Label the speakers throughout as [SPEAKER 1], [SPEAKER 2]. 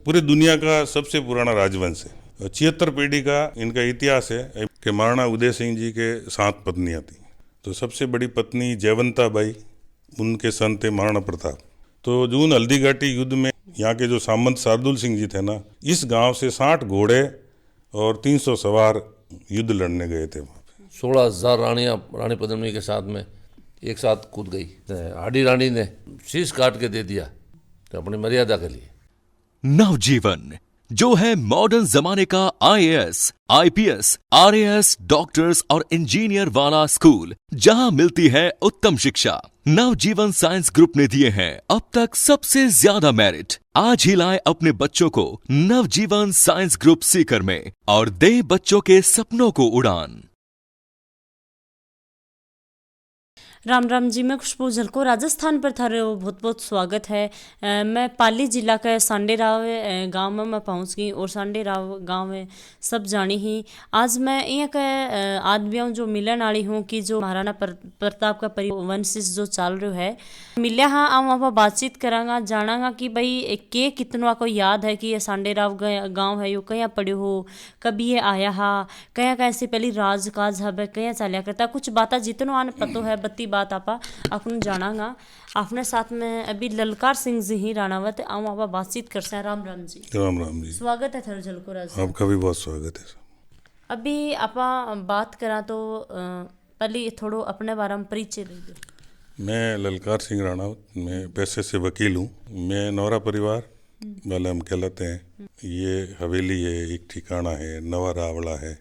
[SPEAKER 1] पूरी दुनिया का सबसे पुराना राजवंश है। 76 पीढ़ी का इनका इतिहास है कि महाराणा उदय सिंह जी के 7 पत्नियां थी। तो सबसे बड़ी पत्नी जयवंता बाई, उनके सन थे महाराणा प्रताप। तो जून हल्दी घाटी युद्ध में यहाँ के जो सामंत शार्दुल सिंह जी थे ना, इस गांव से 60 घोड़े और 300 सवार युद्ध लड़ने गए थे वहाँ पे।
[SPEAKER 2] 16,000 रानियां रानी पद्मिनी के साथ में एक साथ कूद गई। हाडी रानी ने शीश काट के दे दिया तो अपनी मर्यादा के लिए।
[SPEAKER 3] नवजीवन, जो है मॉडर्न जमाने का IAS, IPS, RAS, डॉक्टर्स और इंजीनियर वाला स्कूल, जहां मिलती है उत्तम शिक्षा। नवजीवन साइंस ग्रुप ने दिए हैं अब तक सबसे ज्यादा मेरिट। आज ही लाए अपने बच्चों को नवजीवन साइंस ग्रुप सीकर में और दे बच्चों के सपनों को उड़ान।
[SPEAKER 4] राम राम जी, मैं खुशबू झलको राजस्थान पर थारे बहुत बहुत स्वागत है। मैं पाली जिला के सांडेराव गांव में मैं पहुंच गई और सांडेराव गांव में सब जानी ही। आज मैं यहाँ के आदमियों जो मिलन वाली हूँ कि जो महाराणा प्रताप का परिवंश जो चल रहा है, मिलिया हाँ आ वहाँ पर बातचीत करांगा, जानांगा कि भाई के कितना को याद है कि ये सांडेराव गाँव है, यो कहाँ पढ़ो हो, कभी ये आया हा, कहाँ कहाँ से पहली राजकाज है, कहाँ चलिया करता, कुछ बातें जितनों आने पतो है बत्ती बात आपा अपन जानांगा। अपने साथ में अभी ललकार सिंह जी ही राणावत आऊँ आपा बातचीत कर से। राम राम जी।
[SPEAKER 1] राम राम जी।
[SPEAKER 4] स्वागत है थर झलको राज।
[SPEAKER 1] आपका भी बहुत स्वागत है।
[SPEAKER 4] अभी आपा बात करा तो पहले थोड़ो अपने बारे में परिचय दे दो।
[SPEAKER 1] मैं ललकार सिंह राणावत, मैं पैसे से वकील हूँ। मैं नौरा परिवार वाले हम कहलाते हैं। ये हवेली है, एक ठिकाना है, नवा रावड़ा है,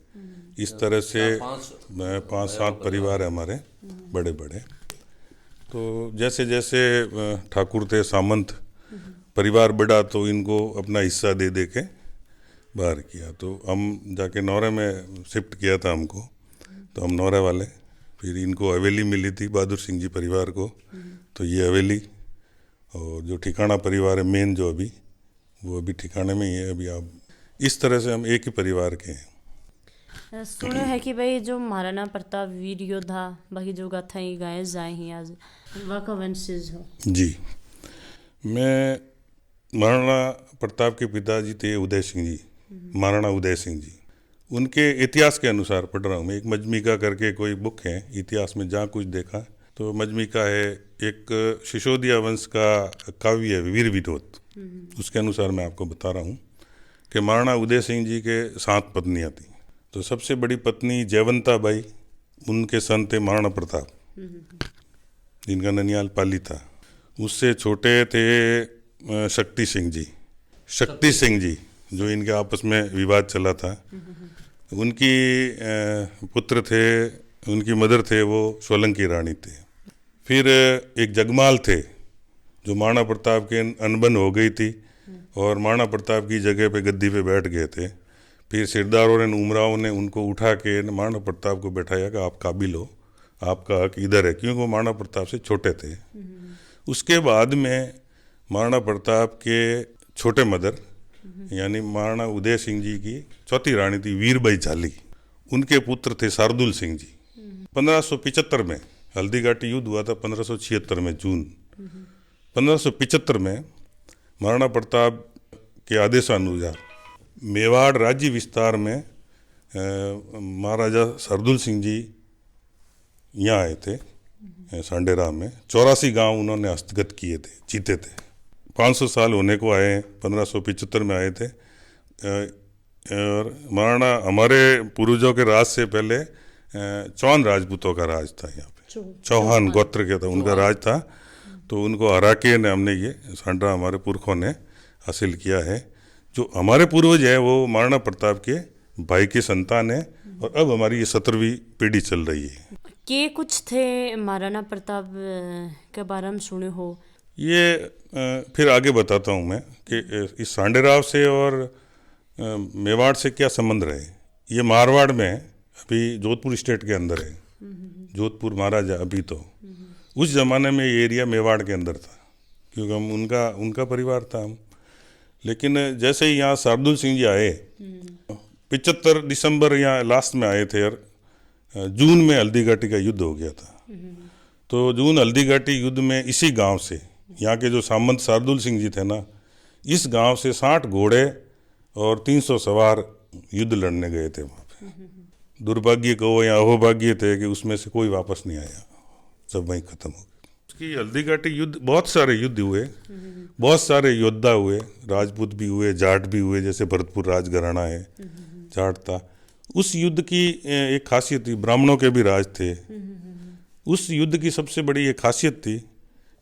[SPEAKER 1] इस तरह से 5-7 परिवार है हमारे बड़े बड़े। तो जैसे जैसे ठाकुर थे सामंत, परिवार बढ़ा तो इनको अपना हिस्सा दे दे के बाहर किया। तो हम जाके नौरे में शिफ्ट किया था हमको, तो हम नौरे वाले। फिर इनको हवेली मिली थी बहादुर सिंह जी परिवार को, तो ये हवेली। और जो ठिकाना परिवार है मेन जो अभी, वो अभी ठिकाने में ही है। अभी आप इस तरह से हम एक ही परिवार के हैं।
[SPEAKER 4] सुना है कि भाई जो महाराणा प्रताप वीर योद्धा बाकी जो गाथा ही गाए जाए ही आज वाका वंशज हो
[SPEAKER 1] जी। मैं महाराणा प्रताप के पिताजी थे उदय सिंह जी, महाराणा उदय सिंह जी। उनके इतिहास के अनुसार पढ़ रहा हूँ मैं। एक मजमिका करके कोई बुक है इतिहास में, जहाँ कुछ देखा तो मजमिका है। एक सिसोदिया वंश का काव्य है वीर विनोद, उसके अनुसार मैं आपको बता रहा हूँ कि महाराणा उदय सिंह जी के 7 पत्नियाँ थीं। तो सबसे बड़ी पत्नी जयवंता बाई, उनके सन थे महाराणा प्रताप, जिनका ननियाल पाली था। उससे छोटे थे शक्ति सिंह जी, जो इनके आपस में विवाद चला था। उनकी पुत्र थे, उनकी मदर थे वो सोलंकी रानी थे। फिर एक जगमाल थे जो महाराणा प्रताप के अनबन हो गई थी और महाराणा प्रताप की जगह पे गद्दी पे बैठ गए थे। फिर सिरदारों ने, उमराव ने उनको उठा के महाराणा प्रताप को बैठाया कि आप काबिल हो, आपका हक इधर है, क्योंकि वो महाराणा प्रताप से छोटे थे। उसके बाद में महाराणा प्रताप के छोटे मदर यानी महाराणा उदय सिंह जी की चौथी रानी थी वीरबाई झाली, उनके पुत्र थे शार्दुल सिंह जी। 1575 में हल्दी घाटी युद्ध हुआ था, 1576 में जून। 1575 में महाराणा प्रताप के आदेशानुसार मेवाड़ राज्य विस्तार में महाराजा शार्दुल सिंह जी यहाँ आए थे सांडेराव में। 84 गांव उन्होंने हस्तगत किए थे, जीते थे। 500 साल होने को आए, 1575 में आए थे। और महाराणा हमारे पूर्वजों के राज से पहले चौहान राजपूतों का राज था यहाँ पे, चौहान गोत्र के था उनका राज था। तो उनको हरा के हमने ये सांडरा हमारे पुरखों ने हासिल किया है। जो हमारे पूर्वज है वो महाराणा प्रताप के भाई की संतान है और अब हमारी ये 17वीं पीढ़ी चल रही है।
[SPEAKER 4] के कुछ थे महाराणा प्रताप के बारे में सुने हो?
[SPEAKER 1] ये फिर आगे बताता हूँ मैं कि इस सांडेराव से और मेवाड़ से क्या संबंध रहे। ये मारवाड़ में अभी जोधपुर स्टेट के अंदर है, जोधपुर महाराजा अभी। तो उस जमाने में ये एरिया मेवाड़ के अंदर था, क्योंकि हम उनका परिवार था हम। लेकिन जैसे ही यहाँ शार्दुल सिंह जी आए, 75 दिसंबर यहाँ लास्ट में आए थे और जून में हल्दी घाटी का युद्ध हो गया था। तो जून हल्दी घाटी युद्ध में इसी गांव से यहाँ के जो सामंत शार्दुल सिंह जी थे ना, इस गांव से 60 घोड़े और 300 सवार युद्ध लड़ने गए थे वहाँ पे। दुर्भाग्य कहो या अहोभाग्य थे कि उसमें से कोई वापस नहीं आया, सब वहीं खत्म हो गए। उसकी हल्दी घाटी युद्ध, बहुत सारे युद्ध हुए, बहुत सारे योद्धा हुए, राजपूत भी हुए, जाट भी हुए, जैसे भरतपुर राजघराना है, जाट था। उस युद्ध की एक खासियत थी, ब्राह्मणों के भी राज थे। उस युद्ध की सबसे बड़ी ये खासियत थी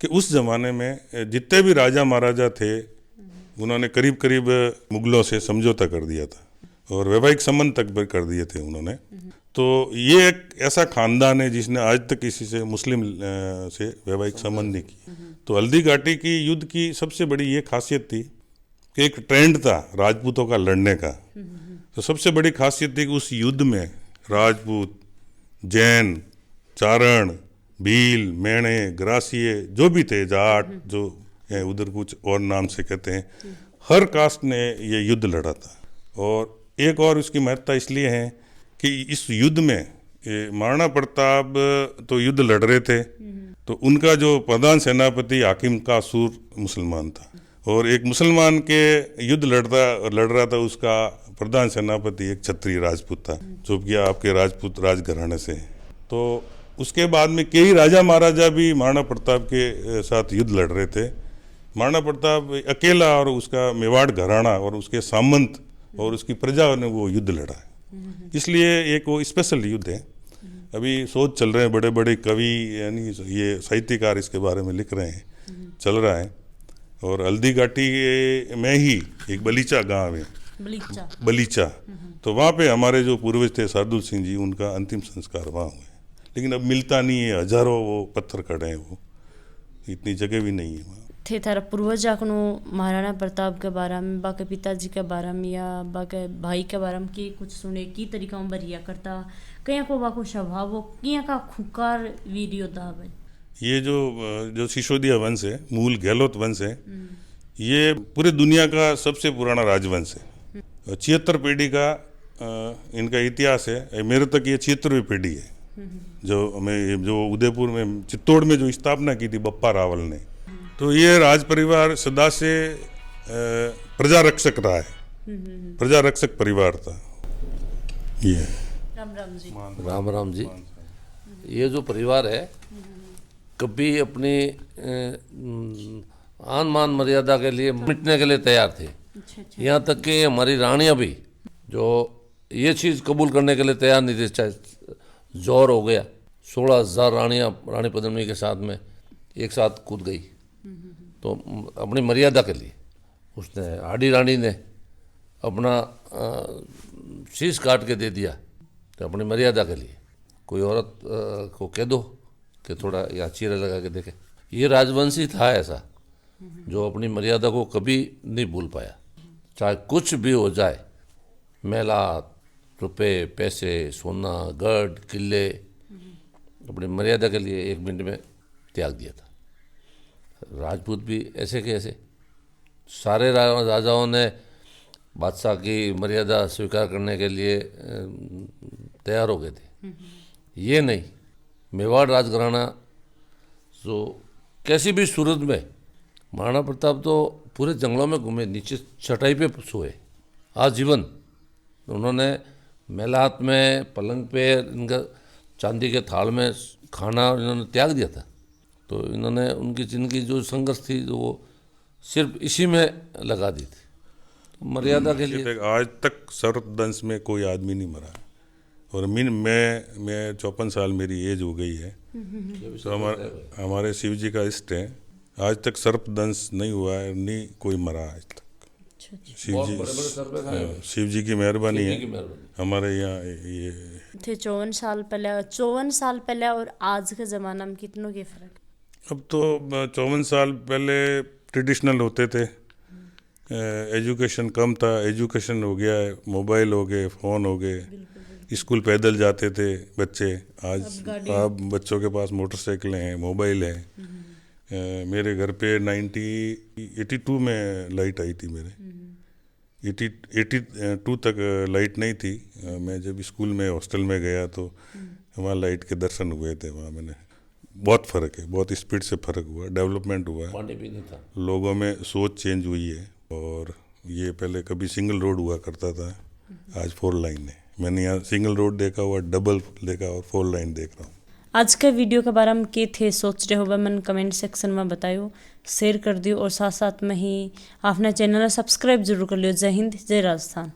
[SPEAKER 1] कि उस जमाने में जितने भी राजा महाराजा थे उन्होंने करीब करीब मुगलों से समझौता कर दिया था और वैवाहिक संबंध तक भी कर दिए थे उन्होंने। तो ये एक ऐसा खानदान है जिसने आज तक किसी से मुस्लिम से वैवाहिक संबंध नहीं किया। तो हल्दी घाटी की युद्ध की सबसे बड़ी ये खासियत थी कि एक ट्रेंड था राजपूतों का लड़ने का। तो सबसे बड़ी खासियत थी कि उस युद्ध में राजपूत, जैन, चारण, भील, मेणे, ग्रासिए, जो भी थे, जाट, जो उधर कुछ और नाम से कहते हैं, हर कास्ट ने ये युद्ध लड़ा था। और एक और उसकी महत्ता इसलिए है कि इस युद्ध में महाराणा प्रताप तो युद्ध लड़ रहे थे, तो उनका जो प्रधान सेनापति हाकिम कासूर मुसलमान था और एक मुसलमान के युद्ध लड़ रहा था, उसका प्रधान सेनापति एक क्षत्रिय राजपूत था जो कि आपके राजपूत राजघराने से। तो उसके बाद में कई राजा महाराजा भी महाराणा प्रताप के साथ युद्ध लड़ रहे थे। महाराणा प्रताप अकेला और उसका मेवाड़ घराना और उसके सामंत और उसकी प्रजा ने वो युद्ध लड़ा है, इसलिए एक वो स्पेशल युद्ध है। अभी शोध चल रहे हैं, बड़े बड़े कवि यानी ये साहित्यकार इसके बारे में लिख रहे हैं, चल रहा है। और हल्दी घाटी में ही एक बलीचा गांव है, बलीचा, तो वहाँ पे हमारे जो पूर्वज थे शार्दुल सिंह जी, उनका अंतिम संस्कार वहाँ हुए। लेकिन अब मिलता नहीं है, हजारों वो पत्थर खड़े हैं, वो इतनी जगह भी नहीं है वहाँ।
[SPEAKER 4] थे थारा पूर्वज आकनो महाराणा प्रताप के बारे में, बाके पिताजी के बारे में या बाके भाई के बारे में की कुछ सुने, की तरीका में बरिया करता, कहीं को बाको स्वभाव हो, किया का खुकार वीर योद्धा है।
[SPEAKER 1] ये जो सिसोदिया वंश है, मूल गहलोत वंश है, ये पूरे दुनिया का सबसे पुराना राजवंश है। 76 पीढ़ी का इनका इतिहास है। मेरे तक ये 76वीं पीढ़ी है। जो उदयपुर में, चित्तौड़ में जो स्थापना की थी बप्पा रावल ने, तो ये राज परिवार सदा से प्रजा रक्षक रहा है, प्रजा रक्षक परिवार था ये।
[SPEAKER 4] राम जी।
[SPEAKER 2] राम जी। ये जो परिवार है कभी अपनी आन मान मर्यादा के लिए मिटने के लिए तैयार थे। यहाँ तक कि हमारी रानियां भी जो ये चीज़ कबूल करने के लिए तैयार नहीं थी, चाहे जोर हो गया। 16,000 रानियां रानी पद्मिनी के साथ में एक साथ कूद गई, तो अपनी मर्यादा के लिए उसने, हाडी रानी ने अपना शीश काट के दे दिया, तो अपनी मर्यादा के लिए। कोई औरत को कह दो कि थोड़ा यहाँ चीरा लगा के देखे। ये राजवंशी था ऐसा जो अपनी मर्यादा को कभी नहीं भूल पाया, चाहे कुछ भी हो जाए। मेला, रुपए, पैसे, सोना, गढ़, किले, अपनी मर्यादा के लिए 1 मिनट में त्याग दिया था। राजपूत भी ऐसे के ऐसे, सारे राजाओं ने बादशाह की मर्यादा स्वीकार करने के लिए तैयार हो गए थे। ये नहीं, मेवाड़ राजघराना जो कैसी भी सूरत में, महाराणा प्रताप तो पूरे जंगलों में घूमे, नीचे चटाई पे सोए आजीवन। उन्होंने मेलात में, पलंग पे, इनका चांदी के थाल में खाना इन्होंने त्याग दिया था। तो इन्होंने उनकी जिंदगी जो संघर्ष थी जो वो सिर्फ इसी में लगा दी थी, मर्यादा के लिए।
[SPEAKER 1] आज तक सर्पदंश में कोई आदमी नहीं मरा। और मैं 54 साल मेरी एज हो गई है, तो हमारे शिव जी का इष्ट है। आज तक सर्पदंश नहीं हुआ है, नहीं कोई मरा आज तक। शिव जी की मेहरबानी है हमारे यहाँ। ये
[SPEAKER 4] थे 54 साल पहले और आज के ज़माना में कितनों के फ़र्क?
[SPEAKER 1] अब तो 54 साल पहले ट्रेडिशनल होते थे, एजुकेशन कम था, एजुकेशन हो गया है, मोबाइल हो गए, फ़ोन हो गए, स्कूल पैदल जाते थे बच्चे। आज अब बच्चों के पास मोटरसाइकिलें हैं, मोबाइल है। मेरे घर पे 82 में लाइट आई थी। मेरे 82 तक लाइट नहीं थी। मैं जब स्कूल में हॉस्टल में गया तो वहाँ लाइट के दर्शन हुए थे। वहाँ मैंने बहुत फ़र्क है, बहुत स्पीड से फ़र्क हुआ, डेवलपमेंट हुआ है,
[SPEAKER 2] पानी भी नहीं था,
[SPEAKER 1] लोगों में सोच चेंज हुई है और ये पहले कभी सिंगल रोड हुआ करता था, आज 4 लाइन है। मैंने यहाँ सिंगल रोड देखा हुआ, डबल देखा और 4 लाइन देख रहा हूँ।
[SPEAKER 4] आज के वीडियो के बारे में के थे सोच रहे हो वह मन कमेंट सेक्शन में बतायो, शेयर कर दियो और साथ साथ में ही आपने चैनल सब्सक्राइब जरूर कर लियो। जय हिंद, जय राजस्थान।